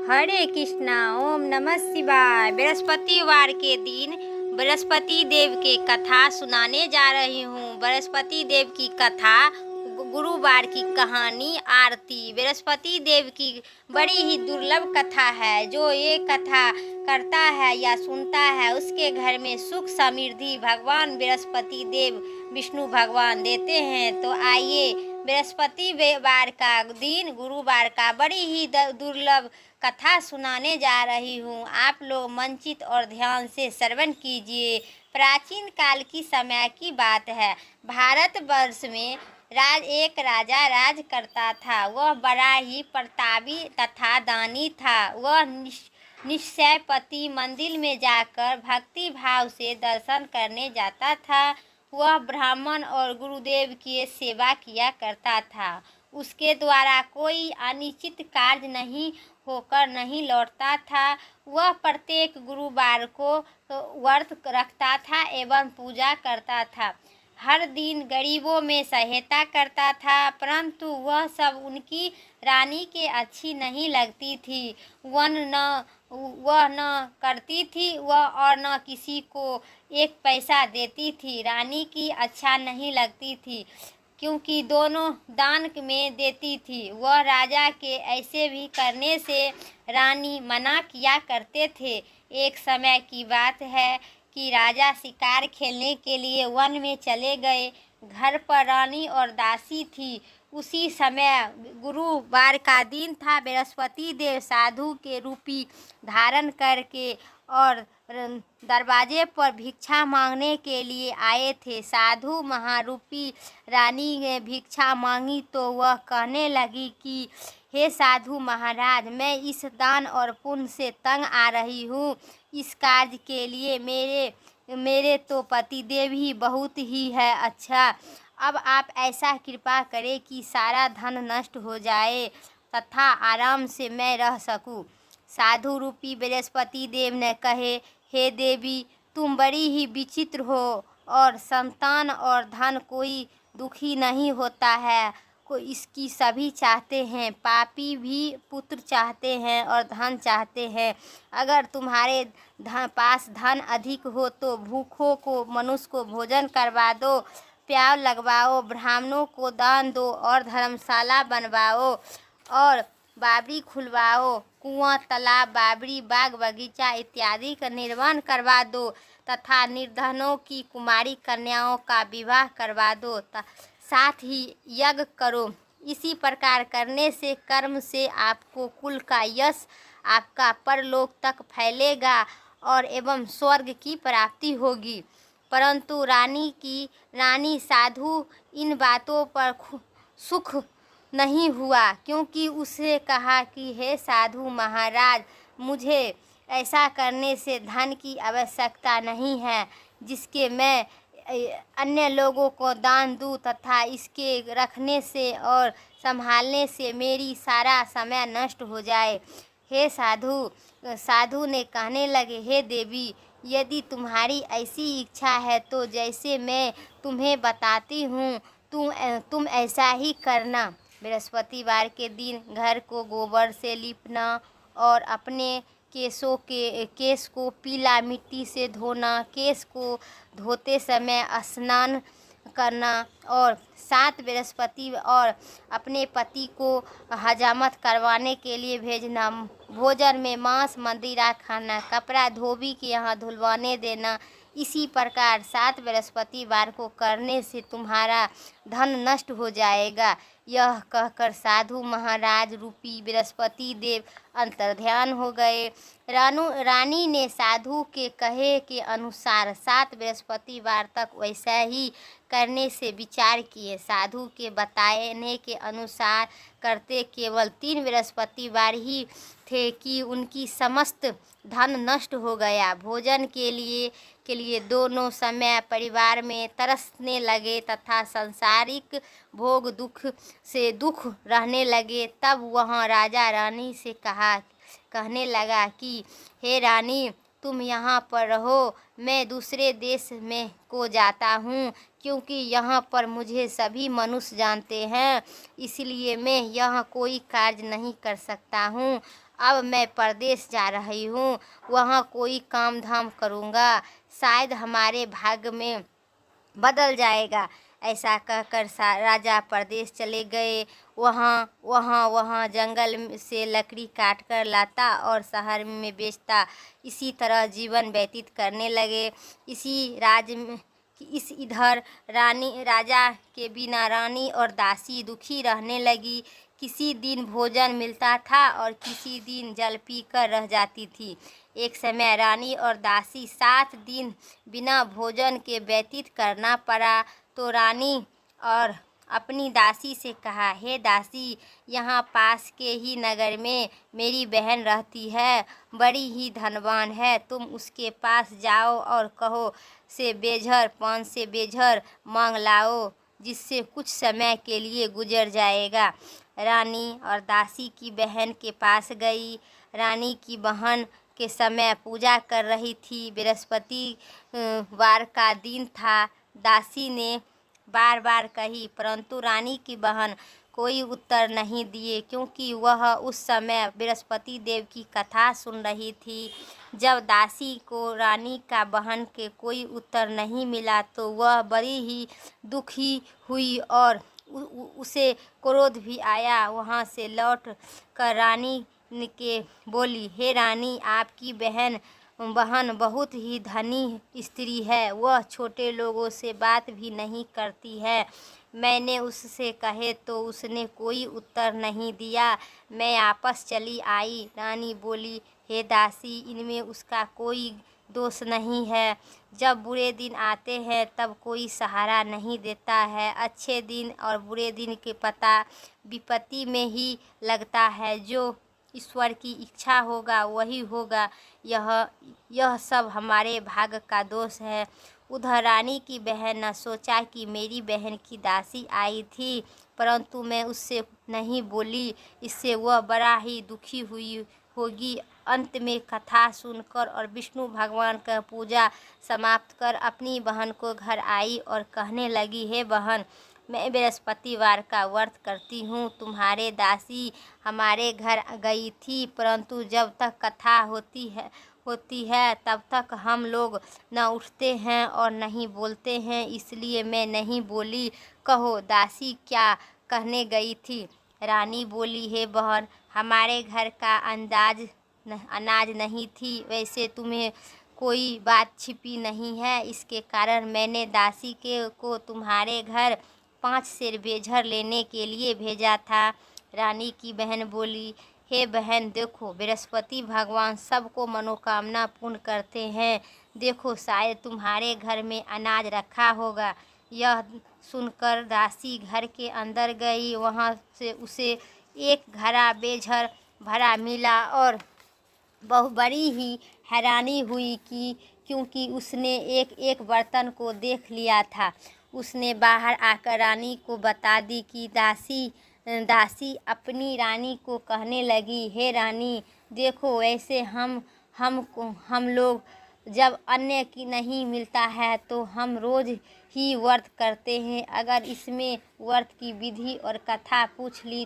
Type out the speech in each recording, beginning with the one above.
हरे कृष्णा। ओम नमः शिवाय। बृहस्पतिवार के दिन बृहस्पति देव के कथा सुनाने जा रही हूँ। बृहस्पति देव की कथा, गुरुवार की कहानी, आरती। बृहस्पति देव की बड़ी ही दुर्लभ कथा है। जो ये कथा करता है या सुनता है उसके घर में सुख समृद्धि भगवान बृहस्पति देव विष्णु भगवान देते हैं। तो आइए बृहस्पतिवार का दिन, गुरुवार का बड़ी ही दुर्लभ कथा सुनाने जा रही हूँ। आप लोग मनचित और ध्यान से श्रवण कीजिए। प्राचीन काल की समय की बात है। भारतवर्ष में एक राजा राज करता था। वह बड़ा ही प्रतापी तथा दानी था। वह निश्चयपति मंदिर में जाकर भक्ति भाव से दर्शन करने जाता था। वह ब्राह्मण और गुरुदेव की सेवा किया करता था। उसके द्वारा कोई अनिश्चित कार्य नहीं होकर नहीं लौटता था। वह प्रत्येक गुरुवार को व्रत रखता था एवं पूजा करता था। हर दिन गरीबों में सहायता करता था, परंतु वह सब उनकी रानी के अच्छी नहीं लगती थी। वह न करती थी वह और न किसी को एक पैसा देती थी। रानी की अच्छा नहीं लगती थी क्योंकि दोनों दान में देती थी। वह राजा के ऐसे भी करने से रानी मना किया करते थे। एक समय की बात है कि राजा शिकार खेलने के लिए वन में चले गए। घर पर रानी और दासी थी। उसी समय गुरुवार का दिन था। बृहस्पति देव साधु के रूपी धारण करके और दरवाजे पर भिक्षा मांगने के लिए आए थे। साधु महारूपी रानी ने भिक्षा मांगी तो वह कहने लगी कि हे साधु महाराज, मैं इस दान और पुण्य से तंग आ रही हूँ। इस कार्य के लिए मेरे तो पतिदेव ही बहुत ही है अच्छा। अब आप ऐसा कृपा करें कि सारा धन नष्ट हो जाए तथा आराम से मैं रह सकूं। साधु रूपी बृहस्पति देव ने कहे, हे देवी, तुम बड़ी ही विचित्र हो और संतान और धन कोई दुखी नहीं होता है। को इसकी सभी चाहते हैं। पापी भी पुत्र चाहते हैं और धन चाहते हैं। अगर तुम्हारे पास धन अधिक हो तो भूखों को मनुष्य को भोजन करवा दो, प्याव लगवाओ, ब्राह्मणों को दान दो और धर्मशाला बनवाओ और बावड़ी खुलवाओ, कुआं, तालाब, बावड़ी, बाग बगीचा इत्यादि का निर्माण करवा दो तथा निर्धनों की कुमारी कन्याओं का विवाह करवा दो, साथ ही यज्ञ करो। इसी प्रकार करने से कर्म से आपको कुल का यश आपका परलोक तक फैलेगा और एवं स्वर्ग की प्राप्ति होगी। परंतु रानी साधु इन बातों पर सुख नहीं हुआ, क्योंकि उसे कहा कि हे साधु महाराज, मुझे ऐसा करने से धन की आवश्यकता नहीं है जिसके मैं अन्य लोगों को दान दूं तथा इसके रखने से और संभालने से मेरी सारा समय नष्ट हो जाए। हे साधु ने कहने लगे, हे देवी, यदि तुम्हारी ऐसी इच्छा है तो जैसे मैं तुम्हें बताती हूँ तुम ऐसा ही करना। बृहस्पतिवार के दिन घर को गोबर से लीपना और अपने केस को पीला मिट्टी से धोना, केस को धोते समय स्नान करना और 7 बृहस्पति और अपने पति को हजामत करवाने के लिए भेजना। भोजन में मांस मदिरा खाना, कपड़ा धोबी के यहाँ धुलवाने देना। इसी प्रकार 7 बृहस्पतिवार को करने से तुम्हारा धन नष्ट हो जाएगा। यह कहकर साधु महाराज रूपी बृहस्पति देव अंतर्ध्यान हो गए। रानी ने साधु के कहे के अनुसार 7 बृहस्पतिवार तक वैसा ही करने से विचार किए। साधु के बताने के अनुसार करते केवल 3 बृहस्पतिवार ही थे कि उनकी समस्त धन नष्ट हो गया। भोजन के लिए दोनों समय परिवार में तरसने लगे तथा सांसारिक भोग से दुख रहने लगे। तब वह राजा रानी से कहने लगा कि हे रानी, तुम यहाँ पर रहो, मैं दूसरे देश में को जाता हूँ, क्योंकि यहाँ पर मुझे सभी मनुष्य जानते हैं, इसलिए मैं यहाँ कोई कार्य नहीं कर सकता हूँ। अब मैं परदेश जा रही हूँ, वहाँ कोई काम धाम करूँगा, शायद हमारे भाग्य में बदल जाएगा। ऐसा कहकर राजा परदेश चले गए। वहाँ जंगल से लकड़ी काट कर लाता और शहर में बेचता। इसी तरह जीवन व्यतीत करने लगे। इधर राजा के बिना रानी और दासी दुखी रहने लगी। किसी दिन भोजन मिलता था और किसी दिन जल पीकर रह जाती थी। एक समय रानी और दासी 7 दिन बिना भोजन के व्यतीत करना पड़ा तो रानी और अपनी दासी से कहा, हे दासी, यहाँ पास के ही नगर में मेरी बहन रहती है, बड़ी ही धनवान है। तुम उसके पास जाओ और कहो से बेझर 5 से बेझर मांग लाओ, जिससे कुछ समय के लिए गुजर जाएगा। रानी और दासी की बहन के पास गई। रानी की बहन के समय पूजा कर रही थी। बृहस्पति वार का दिन था। दासी ने बार बार कही, परंतु रानी की बहन कोई उत्तर नहीं दिए, क्योंकि वह उस समय बृहस्पति देव की कथा सुन रही थी। जब दासी को रानी का बहन के कोई उत्तर नहीं मिला तो वह बड़ी ही दुखी हुई और उसे क्रोध भी आया। वहाँ से लौट कर रानी के बोली, हे रानी, आपकी बहन बहुत ही धनी स्त्री है। वह छोटे लोगों से बात भी नहीं करती है। मैंने उससे कहे तो उसने कोई उत्तर नहीं दिया। मैं आपस चली आई। रानी बोली, हे दासी, इनमें उसका कोई दोष नहीं है। जब बुरे दिन आते हैं तब कोई सहारा नहीं देता है। अच्छे दिन और बुरे दिन के पता विपत्ति में ही लगता है। जो ईश्वर की इच्छा होगा वही होगा। यह सब हमारे भाग्य का दोष है। उधर रानी की बहन न सोचा कि मेरी बहन की दासी आई थी, परंतु मैं उससे नहीं बोली, इससे वह बड़ा ही दुखी हुई होगी। अंत में कथा सुनकर और विष्णु भगवान का पूजा समाप्त कर अपनी बहन को घर आई और कहने लगी, हे बहन, मैं बृहस्पतिवार का व्रत करती हूँ। तुम्हारे दासी हमारे घर गई थी, परंतु जब तक कथा होती है तब तक हम लोग न उठते हैं और नहीं बोलते हैं, इसलिए मैं नहीं बोली। कहो दासी क्या कहने गई थी? रानी बोली, हे बहन, हमारे घर का अनाज नहीं थी। वैसे तुम्हें कोई बात छिपी नहीं है, इसके कारण मैंने दासी को तुम्हारे घर 5 सेर बेझर लेने के लिए भेजा था। रानी की बहन बोली, हे बहन, देखो, बृहस्पति भगवान सबको मनोकामना पूर्ण करते हैं। देखो, शायद तुम्हारे घर में अनाज रखा होगा। यह सुनकर दासी घर के अंदर गई। वहाँ से उसे एक घड़ा बेझर भरा मिला और बहुत बड़ी ही हैरानी हुई क्योंकि उसने एक एक बर्तन को देख लिया था। उसने बाहर आकर रानी को बता दी कि दासी अपनी रानी को कहने लगी, हे रानी, देखो, ऐसे हम लोग जब अन्न की नहीं मिलता है तो हम रोज़ ही व्रत करते हैं। अगर इसमें व्रत की विधि और कथा पूछ ली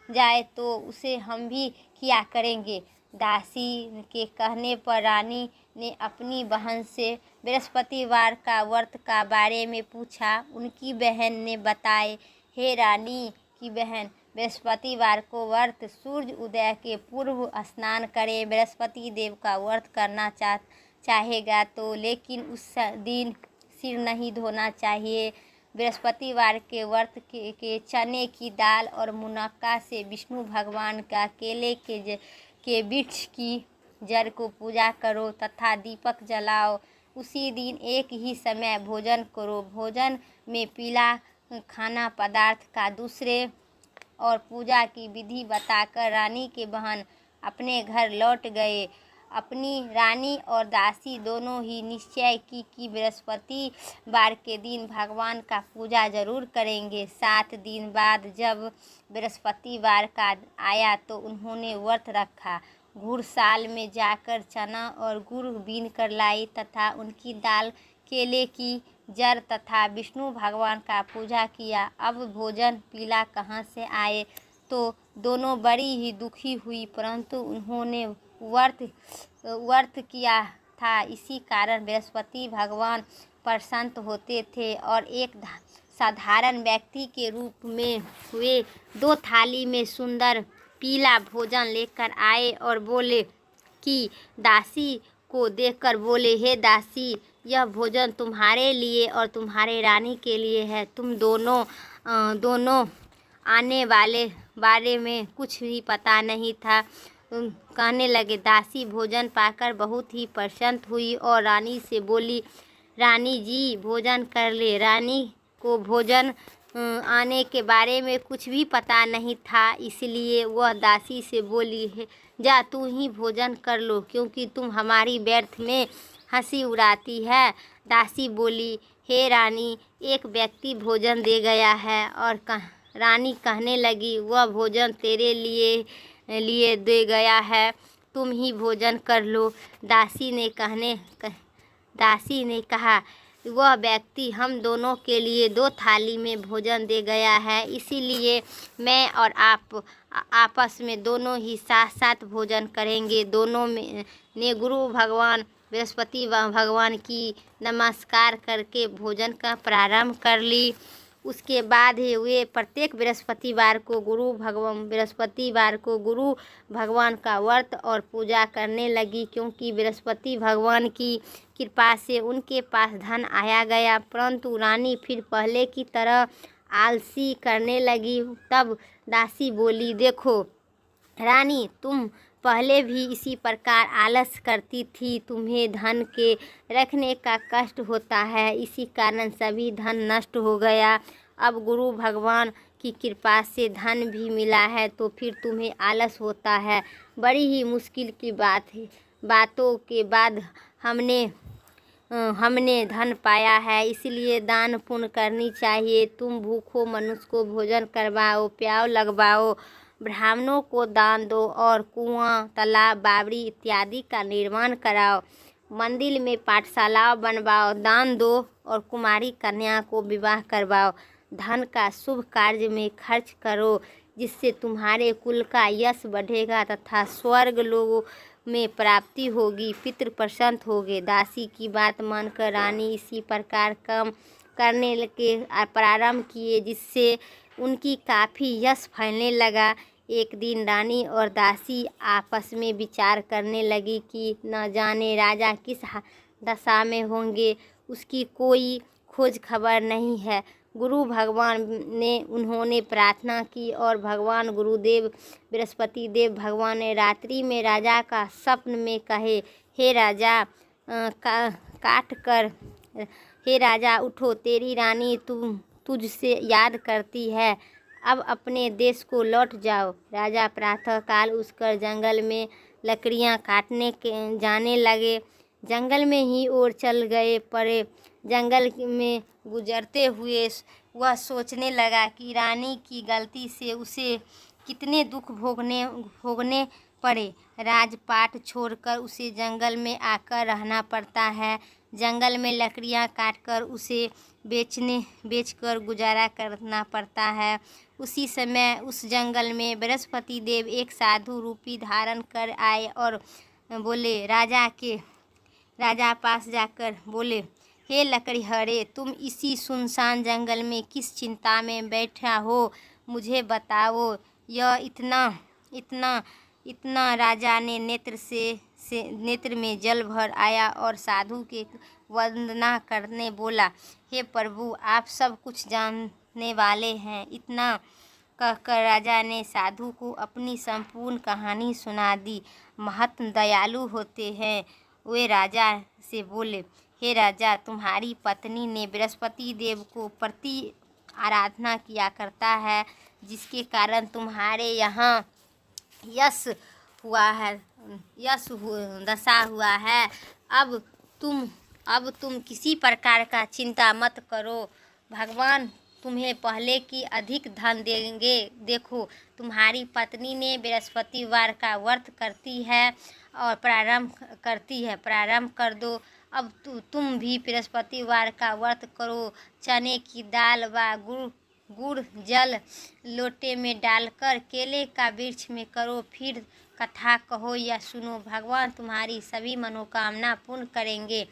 जाए तो उसे हम भी किया करेंगे। दासी के कहने पर रानी ने अपनी बहन से बृहस्पतिवार का व्रत का बारे में पूछा। उनकी बहन ने बताए, हे रानी की बहन, बृहस्पतिवार को व्रत सूर्य उदय के पूर्व स्नान करें। बृहस्पति देव का व्रत करना चाहेगा तो लेकिन उस दिन सिर नहीं धोना चाहिए। बृहस्पतिवार के व्रत के चने की दाल और मुनक्का से विष्णु भगवान का केले के वृक्ष की जड़ को पूजा करो तथा दीपक जलाओ। उसी दिन एक ही समय भोजन करो। भोजन में पीला खाना पदार्थ का दूसरे और पूजा की विधि बताकर रानी के बहन अपने घर लौट गए। अपनी रानी और दासी दोनों ही निश्चय की कि बृहस्पतिवार के दिन भगवान का पूजा जरूर करेंगे। 7 दिन बाद जब बृहस्पतिवार का आया तो उन्होंने व्रत रखा। घुड़साल में जाकर चना और गुड़ बीन कर लाई तथा उनकी दाल, केले की जड़ तथा विष्णु भगवान का पूजा किया। अब भोजन पीला कहाँ से आए, तो दोनों बड़ी ही दुखी हुई, परंतु उन्होंने व्रत किया था, इसी कारण बृहस्पति भगवान प्रसन्न होते थे और एक साधारण व्यक्ति के रूप में वे 2 थाली में सुंदर पीला भोजन लेकर आए और बोले कि दासी को देखकर बोले, हे दासी, यह भोजन तुम्हारे लिए और तुम्हारे रानी के लिए है। तुम दोनों आने वाले बारे में कुछ भी पता नहीं था। कहने लगे। दासी भोजन पाकर बहुत ही प्रसन्न हुई और रानी से बोली, रानी जी भोजन कर ले। रानी को भोजन आने के बारे में कुछ भी पता नहीं था, इसलिए वह दासी से बोली, है जा तू ही भोजन कर लो, क्योंकि तुम हमारी व्यर्थ में हंसी उड़ाती है। दासी बोली, हे रानी, एक व्यक्ति भोजन दे गया है। और रानी कहने लगी, वह भोजन तेरे लिए दे गया है, तुम ही भोजन कर लो। दासी ने कहा, वह व्यक्ति हम दोनों के लिए 2 थाली में भोजन दे गया है, इसीलिए मैं और आप आपस में दोनों ही साथ साथ भोजन करेंगे। दोनों ने गुरु भगवान बृहस्पति भगवान की नमस्कार करके भोजन का प्रारंभ कर ली। उसके बाद ही वे प्रत्येक बृहस्पतिवार को गुरु भगवान का व्रत और पूजा करने लगी, क्योंकि बृहस्पति भगवान की कृपा से उनके पास धन आया गया। परंतु रानी फिर पहले की तरह आलसी करने लगी। तब दासी बोली, देखो रानी, तुम पहले भी इसी प्रकार आलस करती थी, तुम्हें धन के रखने का कष्ट होता है, इसी कारण सभी धन नष्ट हो गया। अब गुरु भगवान की कृपा से धन भी मिला है, तो फिर तुम्हें आलस होता है। बड़ी ही मुश्किल की बातों के बाद हमने धन पाया है, इसलिए दान पुण्य करनी चाहिए। तुम भूखो मनुष्य को भोजन करवाओ, प्याव लगवाओ, ब्राह्मणों को दान दो और कुआं, तालाब, बावड़ी इत्यादि का निर्माण कराओ। मंदिर में पाठशालाओं बनवाओ, दान दो और कुमारी कन्या को विवाह करवाओ। धन का शुभ कार्य में खर्च करो, जिससे तुम्हारे कुल का यश बढ़ेगा तथा स्वर्ग लोगों में प्राप्ति होगी, पितृ प्रसन्न होंगे। दासी की बात मानकर रानी इसी प्रकार काम करने के प्रारंभ किए, जिससे उनकी काफ़ी यश फैलने लगा। एक दिन रानी और दासी आपस में विचार करने लगी कि न जाने राजा किस दशा में होंगे, उसकी कोई खोज खबर नहीं है। गुरु भगवान ने उन्होंने प्रार्थना की और भगवान गुरुदेव बृहस्पति देव भगवान ने रात्रि में राजा का स्वप्न में कहे, हे राजा उठो, तेरी रानी तुझसे याद करती है, अब अपने देश को लौट जाओ। राजा प्रातःकाल उठकर जंगल में लकड़ियां काटने जाने लगे। जंगल में ही ओर चल गए पड़े। जंगल में गुजरते हुए वह सोचने लगा कि रानी की गलती से उसे कितने दुख भोगने पड़े। राजपाट छोड़कर उसे जंगल में आकर रहना पड़ता है। जंगल में लकड़ियां काटकर उसे बेचकर गुजारा करना पड़ता है। उसी समय उस जंगल में बृहस्पति देव एक साधु रूपी धारण कर आए और बोले, राजा पास जाकर बोले, हे लकड़ीहरे, तुम इसी सुनसान जंगल में किस चिंता में बैठा हो, मुझे बताओ। यह इतना राजा ने नेत्र में जल भर आया और साधु के वंदना करने बोला, हे प्रभु, आप सब कुछ जानने वाले हैं। इतना कहकर राजा ने साधु को अपनी संपूर्ण कहानी सुना दी। महात्मा दयालु होते हैं। वे राजा से बोले, हे राजा, तुम्हारी पत्नी ने बृहस्पति देव को प्रति आराधना किया करता है, जिसके कारण तुम्हारे यहाँ दशा हुआ है। अब तुम किसी प्रकार का चिंता मत करो, भगवान तुम्हें पहले की अधिक धन देंगे। देखो, तुम्हारी पत्नी ने बृहस्पतिवार का व्रत करती है और प्रारंभ कर दो। अब तुम भी बृहस्पतिवार का व्रत करो। चने की दाल व गुड़ गुड़ जल लोटे में डालकर केले का वृक्ष में करो, फिर कथा कहो या सुनो, भगवान तुम्हारी सभी मनोकामना पूर्ण करेंगे।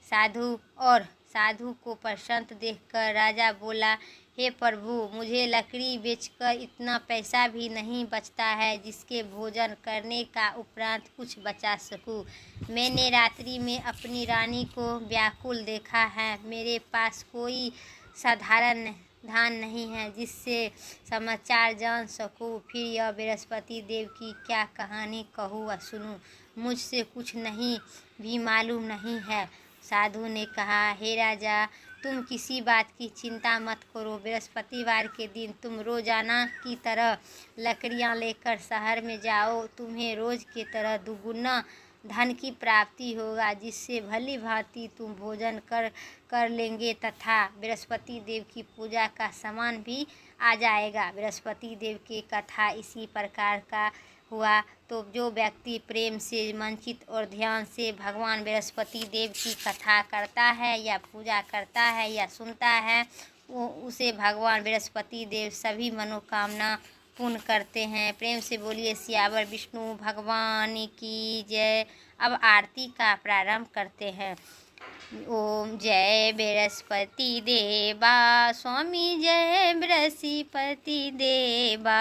साधु को प्रसन्न देखकर राजा बोला, हे प्रभु, मुझे लकड़ी बेचकर इतना पैसा भी नहीं बचता है जिसके भोजन करने का उपरांत कुछ बचा सकूं। मैंने रात्रि में अपनी रानी को व्याकुल देखा है। मेरे पास कोई साधारण धन नहीं है जिससे समाचार जान सकूं। फिर यह बृहस्पति देव की क्या कहानी कहूँ व सुनूं, मुझसे कुछ नहीं भी मालूम नहीं है। साधु ने कहा, हे राजा, तुम किसी बात की चिंता मत करो। बृहस्पतिवार के दिन तुम रोजाना की तरह लकड़ियां लेकर शहर में जाओ। तुम्हें रोज की तरह दुगुना धन की प्राप्ति होगा, जिससे भली भांति तुम भोजन कर लेंगे तथा बृहस्पति देव की पूजा का सामान भी आ जाएगा। बृहस्पति देव की कथा इसी प्रकार का हुआ। तो जो व्यक्ति प्रेम से मंचित और ध्यान से भगवान बृहस्पति देव की कथा करता है या पूजा करता है या सुनता है, वो उसे भगवान बृहस्पति देव सभी मनोकामना पूर्ण करते हैं। प्रेम से बोलिए सियावर विष्णु भगवान की जय। अब आरती का प्रारंभ करते हैं। ओम जय बृहस्पति देवा, स्वामी जय बृहस्पति देवा,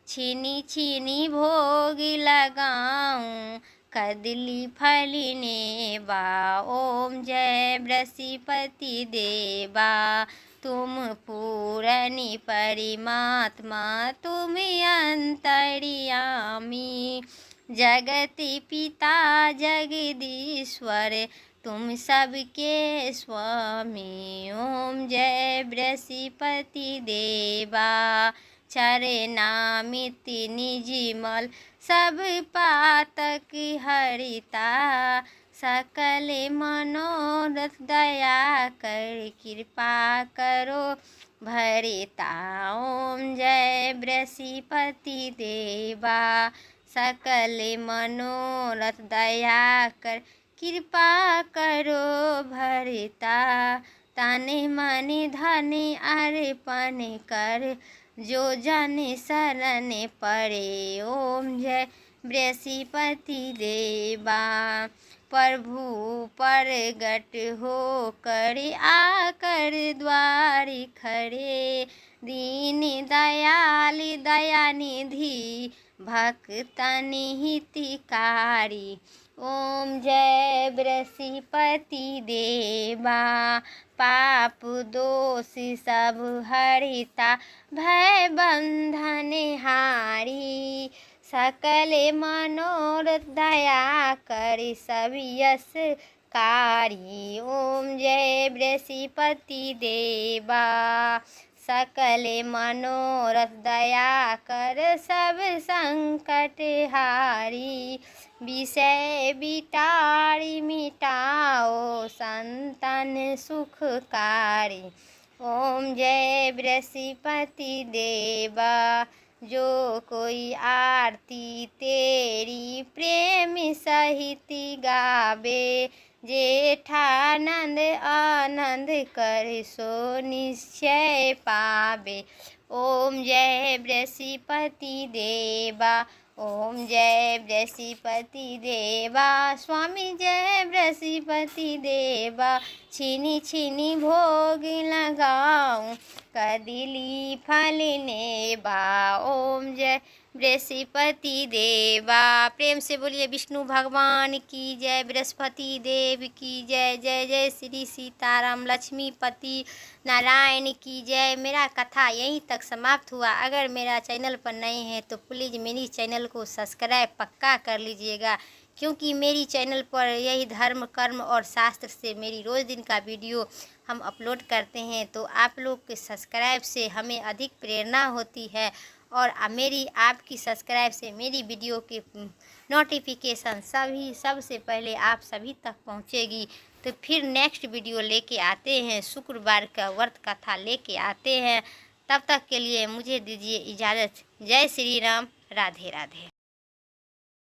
छीनी छीनी भोग लगाऊं, कदली फलिने बा। ओम जय बृहस्पति देवा, तुम पूरनी परमात्मा, तुम अंतर्यामी, जगति पिता जगदीश्वर, तुम सबके स्वामी। ओम जय बृहस्पति देवा, चरनामिति निजिमल, सब पातक हरिता, सकल मनोरथ दया कर, कृपा करो भरिता। ओम जय बृहस्पति देवा, सकल मनोरथ दया कर, कृपा करो भरिता। तने मन धन अर्पण कर, जो जन शरण पड़े। ओम जय बृहस्पति देवा, प्रभु प्रगट हो कर आकर द्वार खड़े, दीन दयाल दयानिधि, भक्तन हितकारी। ओम जय बृहस्पति देवा, पाप दोष सब हरिता, भय बंधन हारी, सकल मनोरथ दया कर, सब यश कारी। ओम जय बृहस्पति देवा, सकल मनोरथ दया कर, सब संकट हारी, विषय बिटारी मिटाओ, संतन सुखकारी। ओम जय बृहस्पति देवा, जो कोई आरती तेरी प्रेम सहित गावे, जेठानंद आनंद कर, सो निश्चय पावे। ओम जय बृहस्पति देवा, ओम जय बृहस्पति देवा, स्वामी जय बृहस्पति देवा, छीनी छीनी भोग लगाऊं, कदली फलिने बा। ओम जय बृहस्पति देवा। प्रेम से बोलिए विष्णु भगवान की जय, बृहस्पति देव की जय। जय जय श्री सीताराम लक्ष्मीपति नारायण की जय। मेरा कथा यहीं तक समाप्त हुआ। अगर मेरा चैनल पर नए हैं तो प्लीज़ मेरी चैनल को सब्सक्राइब पक्का कर लीजिएगा, क्योंकि मेरी चैनल पर यही धर्म कर्म और शास्त्र से मेरी रोज़ दिन का वीडियो हम अपलोड करते हैं। तो आप लोग के सब्सक्राइब से हमें अधिक प्रेरणा होती है और मेरी आपकी सब्सक्राइब से मेरी वीडियो के नोटिफिकेशन सबसे पहले आप सभी तक पहुंचेगी। तो फिर नेक्स्ट वीडियो लेके आते हैं, शुक्रवार का व्रत कथा लेके आते हैं। तब तक के लिए मुझे दीजिए इजाज़त। जय श्री राम, राधे राधे।